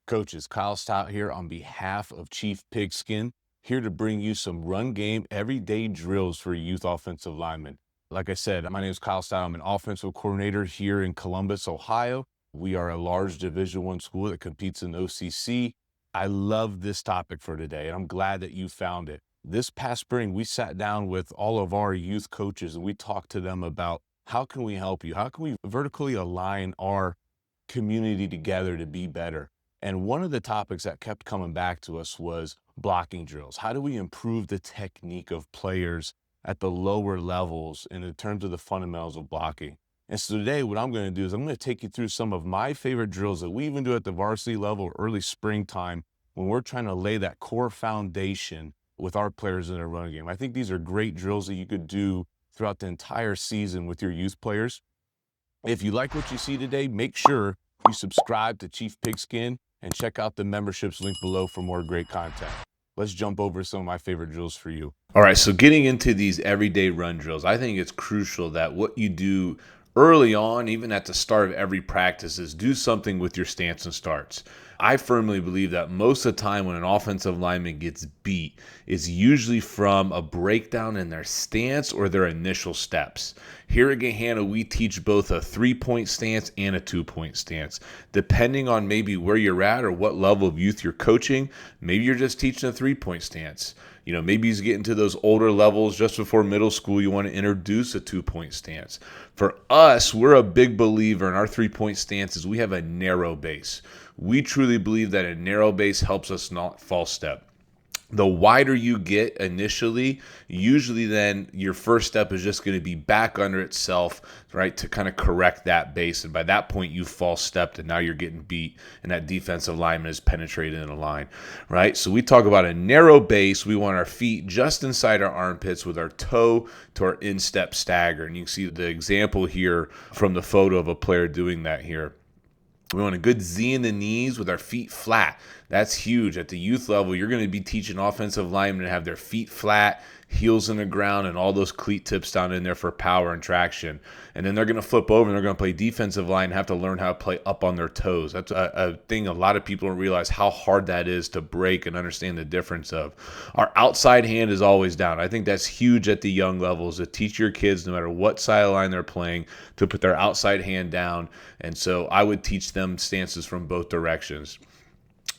Coaches, Kyle Stout here on behalf of Chief Pigskin, here to bring you some run game everyday drills for youth offensive linemen. Like I said, my name is Kyle Stout. I'm an offensive coordinator here in Columbus, Ohio. We are a large Division I school that competes in OCC. I love this topic for today, and I'm glad that you found it. This past spring, we sat down with all of our youth coaches and we talked to them about how can we help you? How can we vertically align our community together to be better? And one of the topics that kept coming back to us was blocking drills. How do we improve the technique of players at the lower levels and in terms of the fundamentals of blocking? And so today what I'm going to do is I'm going to take you through some of my favorite drills that we even do at the varsity level early springtime when we're trying to lay that core foundation with our players in a run game. I think these are great drills that you could do throughout the entire season with your youth players. If you like what you see today, make sure you subscribe to Chief Pigskin and check out the memberships link below for more great content. Let's jump over some of my favorite drills for you. All right, so getting into these everyday run drills, I think it's crucial that what you do early on, even at the start of every practice, is do something with your stance and starts. I firmly believe that most of the time when an offensive lineman gets beat, it's usually from a breakdown in their stance or their initial steps. Here at Gahanna, we teach both a 3-point stance and a 2-point stance. Depending on maybe where you're at or what level of youth you're coaching, maybe you're just teaching a 3-point stance. You know, maybe he's getting to those older levels just before middle school. You want to introduce a 2-point stance. For us, we're a big believer in our 3-point stances. We have a narrow base. We truly believe that a narrow base helps us not false step. The wider you get initially, usually then your first step is just going to be back under itself, right, to kind of correct that base. And by that point, you false stepped and now you're getting beat and that defensive lineman is penetrated in a line, right? So we talk about a narrow base. We want our feet just inside our armpits with our toe to our instep stagger. And you can see the example here from the photo of a player doing that here. We want a good Z in the knees with our feet flat. That's huge. At the youth level, you're going to be teaching offensive linemen to have their feet flat, heels in the ground, and all those cleat tips down in there for power and traction. And then they're going to flip over and they're going to play defensive line and have to learn how to play up on their toes. That's a thing a lot of people don't realize how hard that is to break and understand the difference of. Our outside hand is always down. I think that's huge at the young levels to teach your kids, no matter what side of the line they're playing, to put their outside hand down. And so I would teach them stances from both directions.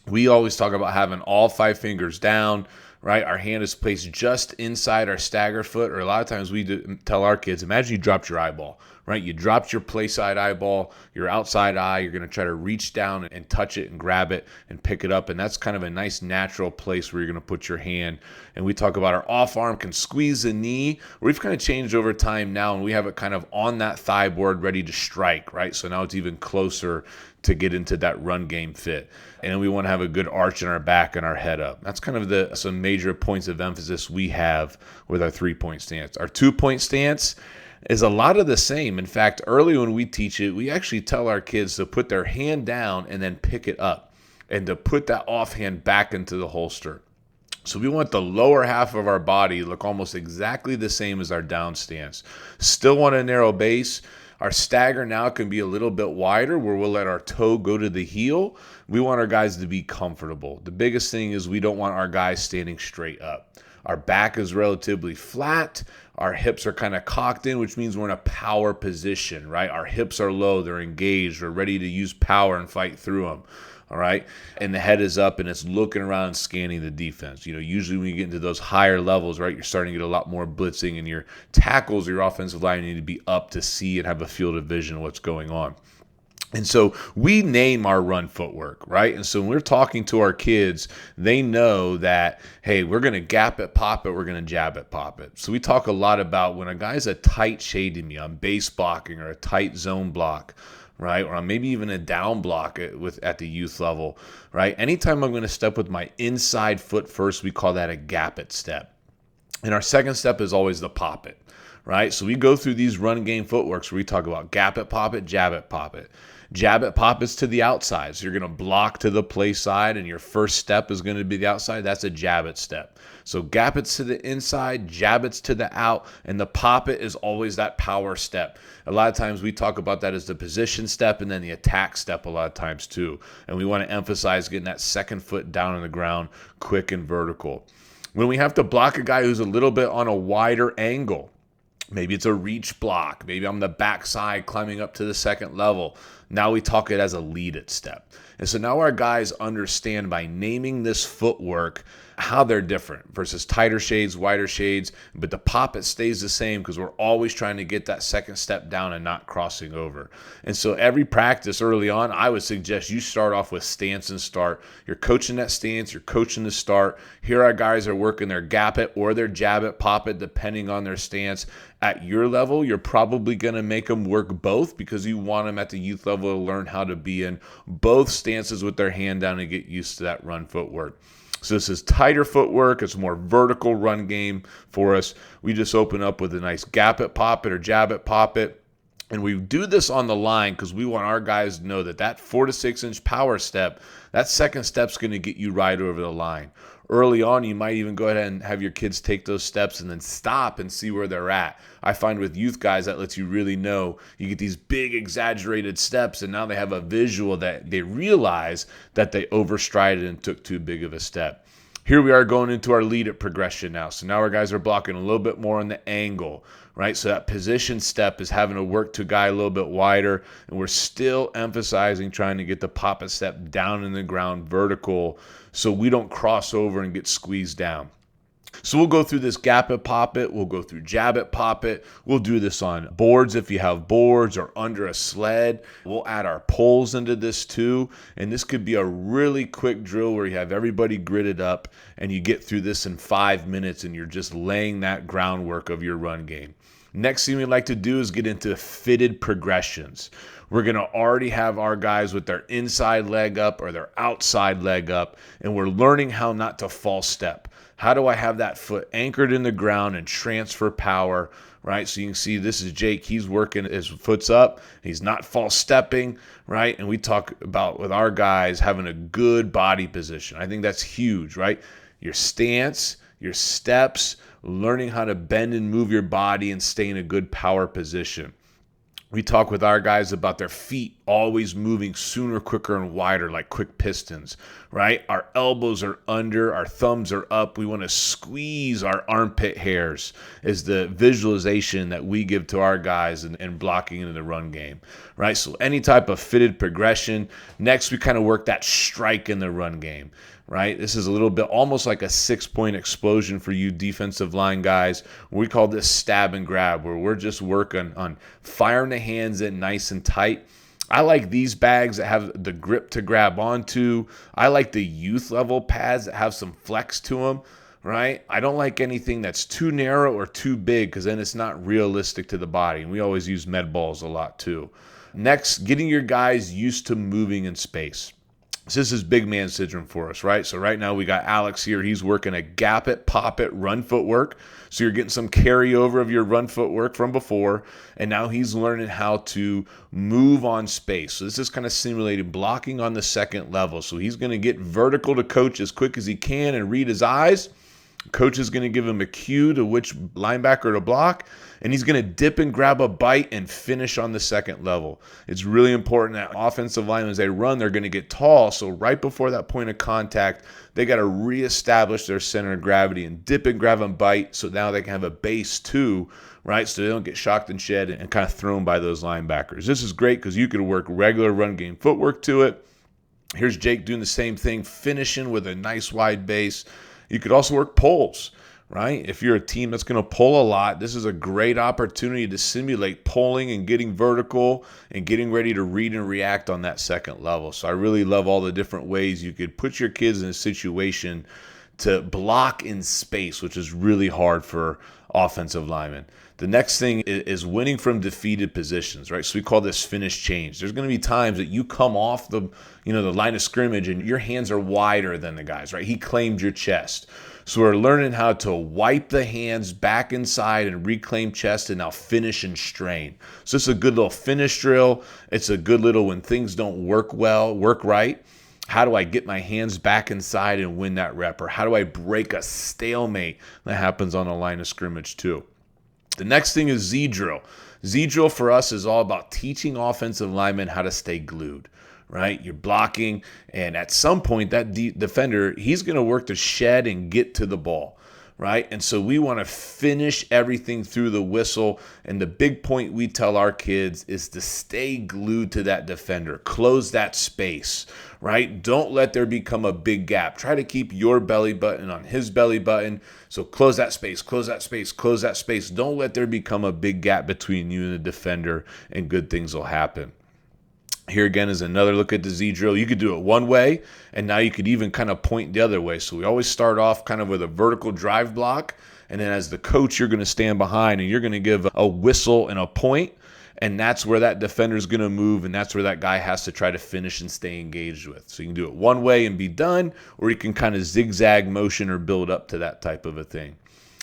We always talk about having all 5 fingers down, right? Our hand is placed just inside our stagger foot, or a lot of times we tell our kids, imagine you dropped your eyeball, right? You dropped your play side eyeball, your outside eye, you're going to try to reach down and touch it and grab it and pick it up, and that's kind of a nice natural place where you're going to put your hand. And we talk about our off arm can squeeze the knee. We've kind of changed over time now, and we have it kind of on that thigh board ready to strike, right? So now it's even closer to get into that run game fit. And then we want to have a good arch in our back and our head up. That's kind of some major points of emphasis we have with our 3-point stance. Our 2-point stance is a lot of the same. In fact, early when we teach it, we actually tell our kids to put their hand down and then pick it up and to put that offhand back into the holster. So we want the lower half of our body to look almost exactly the same as our down stance. Still want a narrow base. Our stagger now can be a little bit wider where we'll let our toe go to the heel. We want our guys to be comfortable. The biggest thing is we don't want our guys standing straight up. Our back is relatively flat. Our hips are kind of cocked in, which means we're in a power position, right? Our hips are low. They're engaged. We're ready to use power and fight through them. All right. And the head is up and it's looking around and scanning the defense. You know, usually when you get into those higher levels, right, you're starting to get a lot more blitzing and your tackles, your offensive line need to be up to see and have a field of vision of what's going on. And so we name our run footwork, right? And so when we're talking to our kids, they know that, hey, we're going to gap it, pop it, we're going to jab it, pop it. So we talk a lot about when a guy's a tight shade to me on base blocking or a tight zone block, right? Or maybe even a down block at the youth level, right? Anytime I'm going to step with my inside foot first, we call that a gap it step. And our second step is always the pop it, right? So we go through these run game footworks where we talk about gap it, pop it, jab it, pop it. Jab it, pop it's to the outside. So you're going to block to the play side, and your first step is going to be the outside. That's a jab it step. So gap it's to the inside, jab it's to the out, and the pop it is always that power step. A lot of times we talk about that as the position step and then the attack step a lot of times too. And we want to emphasize getting that second foot down on the ground, quick and vertical. When we have to block a guy who's a little bit on a wider angle, maybe it's a reach block. Maybe I'm the backside climbing up to the second level. Now we talk it as a lead it step. And so now our guys understand by naming this footwork how they're different versus tighter shades, wider shades, but the pop it stays the same because we're always trying to get that second step down and not crossing over. And so every practice early on, I would suggest you start off with stance and start. You're coaching that stance, you're coaching the start. Here our guys are working their gap it or their jab it, pop it, depending on their stance. At your level, you're probably going to make them work both because you want them at the youth level to learn how to be in both stances with their hand down and get used to that run footwork. So this is tighter footwork. It's a more vertical run game for us. We just open up with a nice gap it, pop it, or jab it, pop it. And we do this on the line because we want our guys to know that 4 to 6 inch power step, that second step's going to get you right over the line. Early on, you might even go ahead and have your kids take those steps and then stop and see where they're at. I find with youth guys that lets you really know. You get these big exaggerated steps and now they have a visual that they realize that they overstrided and took too big of a step. Here we are going into our lead it progression now. So now our guys are blocking a little bit more on the angle, right? So that position step is having to work to a guy a little bit wider, and we're still emphasizing trying to get the pop it step down in the ground vertical so we don't cross over and get squeezed down. So we'll go through this gap it, pop it. We'll go through jab it, pop it. We'll do this on boards if you have boards or under a sled. We'll add our poles into this too. And this could be a really quick drill where you have everybody gridded up and you get through this in 5 minutes and you're just laying that groundwork of your run game. Next thing we like to do is get into fitted progressions. We're going to already have our guys with their inside leg up or their outside leg up, and we're learning how not to false step. How do I have that foot anchored in the ground and transfer power, right? So you can see this is Jake. He's working, his foot's up. He's not false stepping, right? And we talk about with our guys having a good body position. I think that's huge, right? Your stance, your steps, learning how to bend and move your body and stay in a good power position. We talk with our guys about their feet always moving sooner, quicker, and wider like quick pistons, right? Our elbows are under, our thumbs are up. We want to squeeze our armpit hairs is the visualization that we give to our guys in blocking into the run game, right? So any type of fitted progression. Next, we kind of work that strike in the run game, right? This is a little bit almost like a 6-point explosion for you defensive line guys. We call this stab and grab, where we're just working on firing the hands in nice and tight. I like these bags that have the grip to grab onto. I like the youth level pads that have some flex to them, right? I don't like anything that's too narrow or too big because then it's not realistic to the body. And we always use med balls a lot too. Next, getting your guys used to moving in space. So this is big man syndrome for us, right? So right now we got Alex here. He's working a gap it, pop it, run footwork. So you're getting some carryover of your run footwork from before. And now he's learning how to move on space. So this is kind of simulating blocking on the second level. So he's going to get vertical to coach as quick as he can and read his eyes. Coach is going to give him a cue to which linebacker to block, and he's going to dip and grab a bite and finish on the second level. It's really important that offensive linemen, as they run, they're going to get tall. So right before that point of contact, they got to reestablish their center of gravity and dip and grab and bite so now they can have a base too, right? So they don't get shocked and shed and kind of thrown by those linebackers. This is great because you can work regular run game footwork to it. Here's Jake doing the same thing, finishing with a nice wide base. You could also work pulls, right? If you're a team that's going to pull a lot, this is a great opportunity to simulate pulling and getting vertical and getting ready to read and react on that second level. So I really love all the different ways you could put your kids in a situation to block in space, which is really hard for offensive linemen. The next thing is winning from defeated positions, right? So we call this finish change. There's going to be times that you come off the line of scrimmage and your hands are wider than the guys, right? He claimed your chest. So we're learning how to wipe the hands back inside and reclaim chest and now finish and strain. So it's a good little finish drill. It's a good little when things don't work right. How do I get my hands back inside and win that rep? Or how do I break a stalemate that happens on the line of scrimmage too? The next thing is Z drill. Z drill for us is all about teaching offensive linemen how to stay glued, right? You're blocking, and at some point that defender, he's going to work to shed and get to the ball, right? And so we want to finish everything through the whistle. And the big point we tell our kids is to stay glued to that defender, close that space, right? Don't let there become a big gap. Try to keep your belly button on his belly button. So close that space, close that space, close that space. Don't let there become a big gap between you and the defender, and good things will happen. Here again is another look at the Z drill. You could do it one way, and now you could even kind of point the other way. So we always start off kind of with a vertical drive block, and then as the coach, you're going to stand behind and you're going to give a whistle and a point, and that's where that defender is going to move, and that's where that guy has to try to finish and stay engaged with. So you can do it one way and be done, or you can kind of zigzag motion or build up to that type of a thing.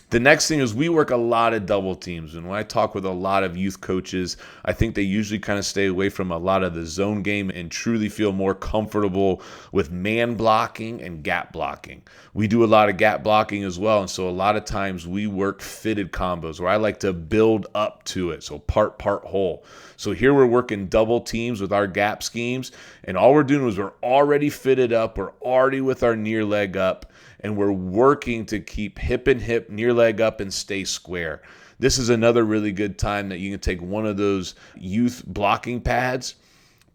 The next thing is we work a lot of double teams. And when I talk with a lot of youth coaches, I think they usually kind of stay away from a lot of the zone game and truly feel more comfortable with man blocking and gap blocking. We do a lot of gap blocking as well. And so a lot of times we work fitted combos where I like to build up to it. So part, whole. So here we're working double teams with our gap schemes. And all we're doing is we're already fitted up. We're already with our near leg up. And we're working to keep hip and hip, near leg up, and stay square. This is another really good time that you can take one of those youth blocking pads,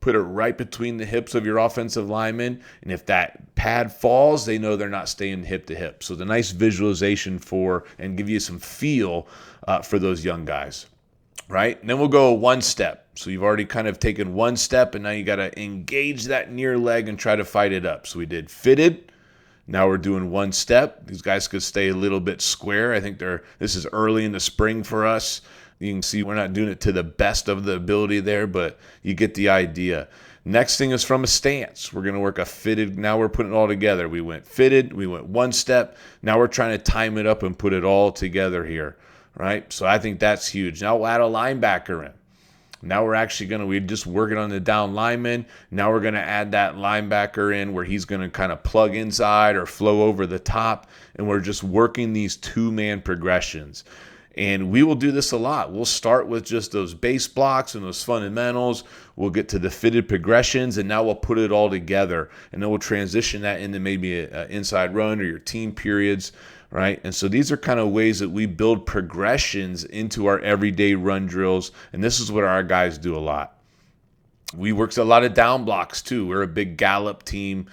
put it right between the hips of your offensive lineman, and if that pad falls, they know they're not staying hip to hip. So the nice visualization for and give you some feel for those young guys, right? And then we'll go one step. So you've already kind of taken one step, and now you got to engage that near leg and try to fight it up. So we did fitted. Now we're doing one step. These guys could stay a little bit square. I think this is early in the spring for us. You can see we're not doing it to the best of the ability there, but you get the idea. Next thing is from a stance. We're going to work a fitted. Now we're putting it all together. We went fitted. We went one step. Now we're trying to time it up and put it all together here, right? So I think that's huge. Now we'll add a linebacker in. Now we're just working on the down lineman. Now we're going to add that linebacker in where he's going to kind of plug inside or flow over the top. And we're just working these two-man progressions. And we will do this a lot. We'll start with just those base blocks and those fundamentals. We'll get to the fitted progressions, and now we'll put it all together. And then we'll transition that into maybe an inside run or your team periods, right? And so these are kind of ways that we build progressions into our everyday run drills. And this is what our guys do a lot. We work a lot of down blocks too. We're a big Gallop team,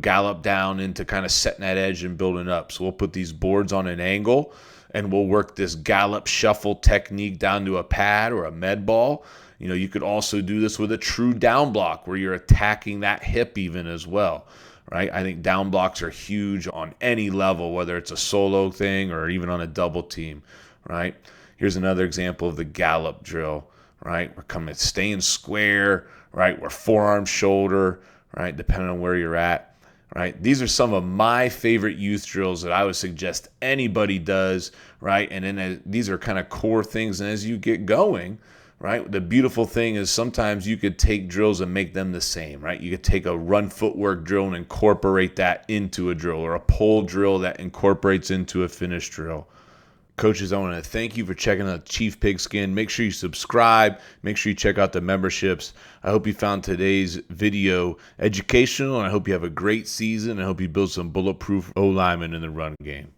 Gallop down into kind of setting that edge and building up. So we'll put these boards on an angle, and we'll work this Gallop shuffle technique down to a pad or a med ball. You could also do this with a true down block where you're attacking that hip even as well, right? I think down blocks are huge on any level, whether it's a solo thing or even on a double team, right? Here's another example of the Gallop drill, right? We're staying square, right? We're forearm, shoulder, right? Depending on where you're at. Right? These are some of my favorite youth drills that I would suggest anybody does, right? And then these are kind of core things. And as you get going, right, the beautiful thing is sometimes you could take drills and make them the same, right? You could take a run footwork drill and incorporate that into a drill, or a pull drill that incorporates into a finish drill. Coaches, I want to thank you for checking out Chief Pigskin. Make sure you subscribe. Make sure you check out the memberships. I hope you found today's video educational, and I hope you have a great season. I hope you build some bulletproof O-linemen in the run game.